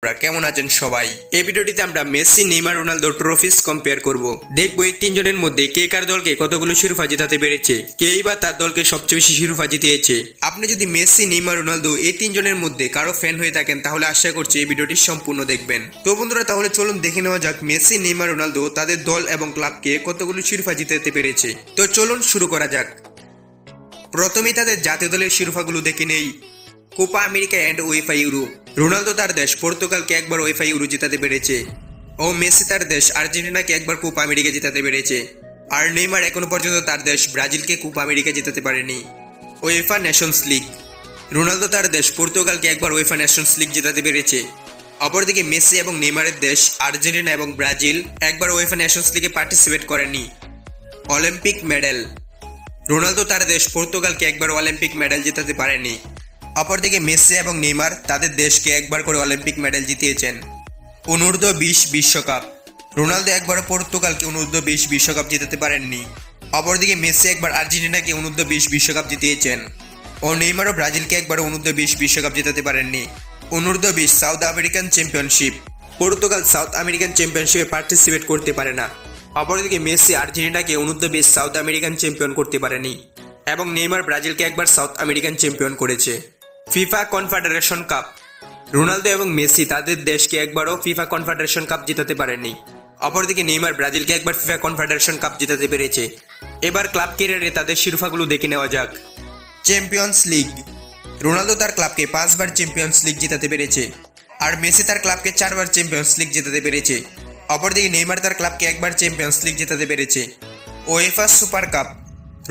আপনারা কেমন আছেন সবাই? এই ভিডিওটিতে আমরা Messi, Neymar, Ronaldo trophies compare করব। দেখবো এই তিনজনের মধ্যে কে কার দলকে কতগুলো শিরোপা জেতাতে পেরেছে, কেই বা তার দলকে সবচেয়ে বেশি শিরোপা জিতিয়েছে। আপনি যদি মেসি, নেইমার, রোনালদো এই তিনজনের মধ্যে কারো ফ্যান হয়ে থাকেন তাহলে আশা করছি এই ভিডিওটি সম্পূর্ণ দেখবেন। তো বন্ধুরা, তাহলে চলুন দেখে নেওয়া যাক মেসি, নেইমার, রোনালদো তাদের দল এবং ক্লাবকে কতগুলো শিরোপা জিতাতে পেরেছে। তো চলুন শুরু করা যাক। প্রথমেই তাদের জাতীয় দলের শিরোপাগুলো দেখে নেই। Copa America and UEFA Euro. Ronaldo তার দেশ পর্তুগালকে একবার উয়েফা ইউরো জেতাতে পেরেছে ও মেসি তার দেশ আর্জেন্টিনাকে একবার কোপা আমেরিকা জেতাতে পেরেছে। আর নেইমার এখনো পর্যন্ত তার দেশ ব্রাজিলকে কোপা আমেরিকা জেতাতে পারেনি। UEFA Nations league. রোনালদো তার দেশ পর্তুগালকে একবার উয়েফা নেশনস লিগ জেতাতে পেরেছে। অপরদিকে মেসি এবং নেইমারের দেশ আর্জেন্টিনা এবং ব্রাজিল একবার উয়েফা নেশনস লিগে পার্টিসিপেট করেনি। Olympic medal. রোনালদো তার দেশ পর্তুগালকে একবার অলিম্পিক মেডেল জেতাতে পারেনি। অপরদিকে মেসি এবং নেইমার তাদের দেশকে একবার করে অলিম্পিক মেডেল জিতিয়েছেন। অনূর্ধ্ব 20 বিশ্বকাপ। রোনালদো একবার পর্তুগালকে অনূর্ধ্ব 20 বিশ্বকাপ জেতাতে পারেননি। অপরদিকে মেসি একবার আর্জেন্টিনাকে অনূর্ধ্ব 20 বিশ্বকাপ জিতিয়েছেন ও নেইমারও ব্রাজিলকে একবার অনূর্ধ্ব 20 বিশ্বকাপ জেতাতে পারেননি। অনূর্ধ্ব 20 south American championship. Portugal south American চ্যাম্পিয়নশিপে পার্টিসিপেট করতে পারে না। অপরদিকে মেসি আর্জেন্টিনাকে অনূর্ধ্ব 20 সাউথ আমেরিকান চ্যাম্পিয়ন করতে পারেনি এবং নেইমার ব্রাজিলকে একবার সাউথ আমেরিকান চ্যাম্পিয়ন করেছে। FIFA confederation cup. রোনালদো এবং মেসি তাদের দেশকে একবারও ফিফা কনফেডারেশন কাপ জেতাতে পারেনি। অপরদিকে নেইমার ব্রাজিলকে একবার ফিফা কনফেডারেশন কাপ জেতাতে পেরেছে। এবার ক্লাব ক্যারিয়ারে তাদের শিরোপাগুলো দেখে নেওয়া যাক। Champions league. রোনালদো তার ক্লাবকে 5 বার চ্যাম্পিয়ন্স লিগ জেতাতে পেরেছে আর মেসি তার ক্লাবকে 4 বার চ্যাম্পিয়ন্স লিগ জেতাতে পেরেছে। অপরদিকে নেইমার তার ক্লাবকে একবার চ্যাম্পিয়ন্স লিগ জেতাতে পেরেছে। UEFA super cup.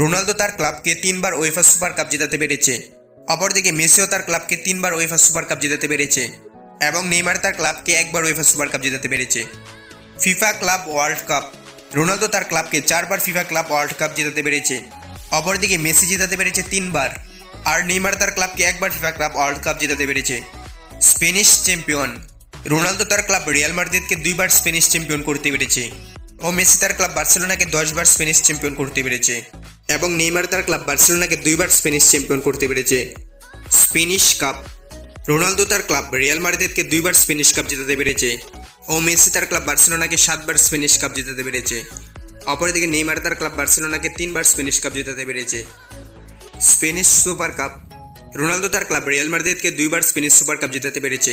রোনালদো তার ক্লাবকে 3 বার ওয়েফা সুপার কাপ জেতাতে পেরেছে। অপরদিকে মেসিও তার ক্লাবকে 3 বার উয়েফা সুপার কাপ জেতাতে পেরেছে এবং নেইমার তার ক্লাবকে একবার উয়েফা সুপার কাপ জেতাতে পেরেছে। FIFA club world cup. Ronaldo তার ক্লাবকে 4 বার ফিফা ক্লাব ওয়ার্ল্ড কাপ জেতাতে পেরেছে। অপরদিকে মেসি জেতাতে পেরেছে 3 বার আর নেইমার তার ক্লাবকে একবার ফিফা ক্লাব ওয়ার্ল্ড কাপ জেতাতে পেরেছে। Spanish champion. রোনালদো তার ক্লাব রিয়াল মাদ্রিদকে 2 বার স্পেনিশ চ্যাম্পিয়ন করতে পেরেছে ও মেসি তার ক্লাব বার্সেলোনাকে 10 বার স্পেনিশ চ্যাম্পিয়ন করতে পেরেছে এবং নেইমার তার ক্লাব বার্সেলোনাকে 2 বার স্পেনিশ চ্যাম্পিয়ন করতে পেরেছে। Spanish cup. রোনালদো তার ক্লাব রিয়াল মাদ্রিদকে 2 বার স্পেনিশ কাপ জেতাতে পেরেছে ও মেসি তার ক্লাব বার্সেলোনাকে 7 বার স্পেনিশ কাপ জেতাতে পেরেছে। অপরদিকে নেইমার তার ক্লাব বার্সেলোনাকে 3 বার স্পেনিশ কাপ জেতাতে পেরেছে। Spanish super cup. রোনালদো তার ক্লাব রিয়াল মাদ্রিদকে 2 বার স্পেনিশ সুপার কাপ জেতাতে পেরেছে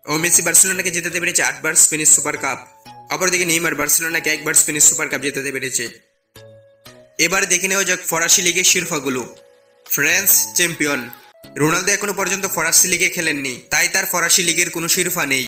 ও মেসি বার্সেলোনাকে জেতাতে পেরেছে 8 বার স্পেনিশ সুপার কাপ। অপরদিকে নেইমার বার্সেলোনাকে 1 বার স্পেনিশ সুপার কাপ জেতাতে পেরেছে। এবার দেখে নেওয়া যাক ফরাসি লিগের শিরোপাগুলো। France champion. রোনালদো এখনো পর্যন্ত ফরাসি লিগে খেলেননি, তাই তার ফরাসি লিগের কোনো শিরোপা নেই।